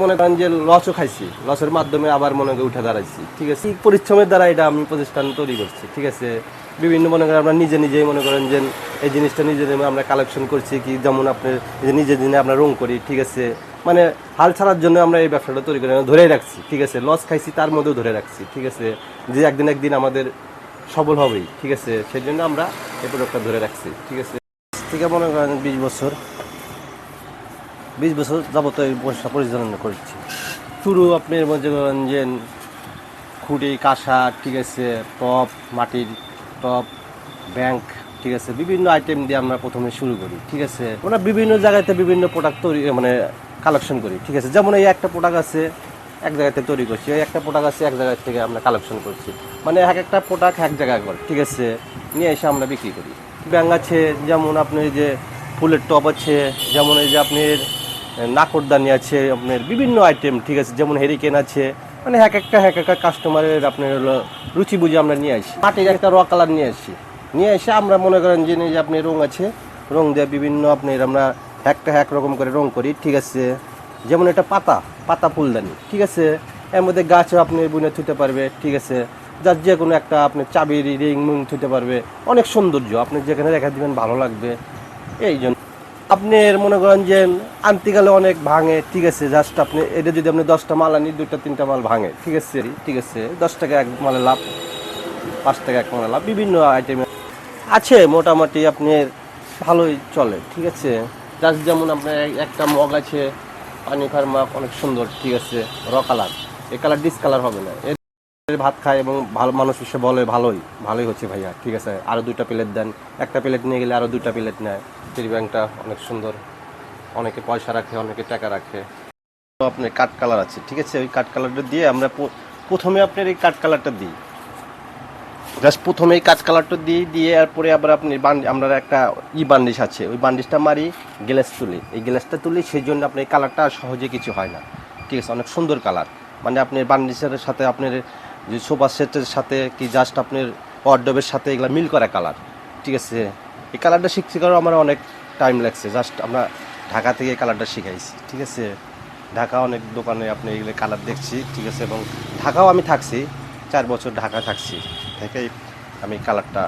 মনে করেন যে লসও খাইছি, লসের মাধ্যমে আবার মনে করেন উঠে দাঁড়াইছি, ঠিক আছে। পরিশ্রমের দ্বারা এটা আমি প্রতিষ্ঠান তৈরি করছি, ঠিক আছে। বিভিন্ন মনে করেন আমরা নিজেই মনে করেন যে এই জিনিসটা আমরা কালেকশন করছি, কি যেমন আপনি নিজে দিনে আমরা রং করি, ঠিক আছে। মানে হাল ছাড়ার জন্য আমরা এই ব্যবসাটা তৈরি করে ধরেই রাখছি, ঠিক আছে। লস খাইছি তার মধ্যেও ধরে রাখছি, ঠিক আছে, যে একদিন আমাদের সফল হবেই, ঠিক আছে। সেই জন্য আমরা এই প্রোডাক্টটা ধরে রাখছি, ঠিক আছে। ঠিক আছে, মনে করেন 20 বছর যাবত এই ব্যবসা পরিচালনা করছি। শুরু আপনি মনে করেন যে খুঁটি, কাঁসা, ঠিক আছে, টপ, মাটির টপ, ব্যাংক, ঠিক আছে, বিভিন্ন আইটেম দিয়ে আমরা প্রথমে শুরু করি, ঠিক আছে। আমরা বিভিন্ন জায়গাতে বিভিন্ন প্রোডাক্ট তৈরি কালেকশন করি, ঠিক আছে। যেমন এই একটা প্রোডাক্ট আছে এক জায়গাতে তৈরি করছি, এই একটা প্রোডাক্ট আছে এক জায়গা থেকে আমরা কালেকশন করছি, মানে একটা প্রোডাক্ট এক জায়গায় করে, ঠিক আছে, নিয়ে এসে আমরা বিক্রি করি। ব্যাংক আছে, যেমন আপনি যে ফুলের টপ আছে, যেমন এই যে আপনার নাকরদানি আছে, আপনার বিভিন্ন আইটেম, ঠিক আছে, যেমন হেরিকেন আছে, মানে এক একটা কাস্টমারের আপনার হলো রুচি বুঝে আমরা নিয়ে আসি। মাটির একটা র কালার নিয়ে এসে আমরা মনে করেন যে আপনি রং আছে, রং দিয়ে বিভিন্ন আপনার আমরা এক রকম করে রং করি, ঠিক আছে। যেমন এটা পাতা ফুলদানি, ঠিক আছে, এর মধ্যে গাছও আপনি বুনে থুতে পারবে, ঠিক আছে। যার যে কোনো একটা আপনি চাবির রিং মুং থুতে পারবে, অনেক সৌন্দর্য, আপনি যেখানে রেখে দিবেন ভালো লাগবে। এই জন্য আপনার মনে করেন যে আনতে গেলে অনেক ভাঙে, ঠিক আছে। জাস্ট আপনি এটা যদি আপনি 10টা মাল আনি 2-3টা মাল ভাঙে, ঠিক আছে, ঠিক আছে। 10 টাকা এক মালে লাভ, 5 টাকা এক মালে লাভ, বিভিন্ন আইটেমে আছে। মোটামুটি আপনার ভালোই চলে, ঠিক আছে। জাস্ট যেমন আপনার একটা মগ আছে, পানি খার মগ, অনেক সুন্দর, ঠিক আছে, র কালার, এই কালার ডিসকালার হবে না। ভাত খায় এবং ভালো মানুষ এসে বলে ভালোই হচ্ছে ভাইয়া, ঠিক আছে, আরও 2টা প্লেট দেন। একটা প্লেট নিয়ে গেলে আরও 2টা প্লেট নেয়। টেরি ব্যাংকটা অনেক সুন্দর, অনেকে পয়সা রাখে, অনেকে টাকা রাখে। তো আপনার কাঠ কালার আছে, ঠিক আছে, ওই কাঠ কালারটা দিয়ে আমরা প্রথমে আপনার এই কাঠ কালারটা দিই, জাস্ট প্রথমে এই কাঠ কালারটা দিয়ে এরপরে আবার আপনি আমরা একটা বান্ডিশ আছে, ওই বান্ডিশটা মারি, গ্লাস তুলি, এই গ্লাসটা তুলি, সেই জন্য আপনার এই কালারটা সহজে কিছু হয় না, ঠিক আছে, অনেক সুন্দর কালার। মানে আপনার বান্ডিশের সাথে আপনার যে সোফা সেটের সাথে কি জাস্ট আপনার ওয়ার্ডরোবের সাথে এগুলো মিল করা কালার, ঠিক আছে। এই কালারটা শিখতে করার আমার অনেক টাইম লাগছে, জাস্ট আমরা ঢাকা থেকে এই কালারটা শিখাইছি, ঠিক আছে। ঢাকা অনেক দোকানে আপনি এগুলো কালার দেখছি, ঠিক আছে, এবং ঢাকাও আমি থাকছি 4 বছর, ঢাকা থাকছি, থেকেই আমি কালারটা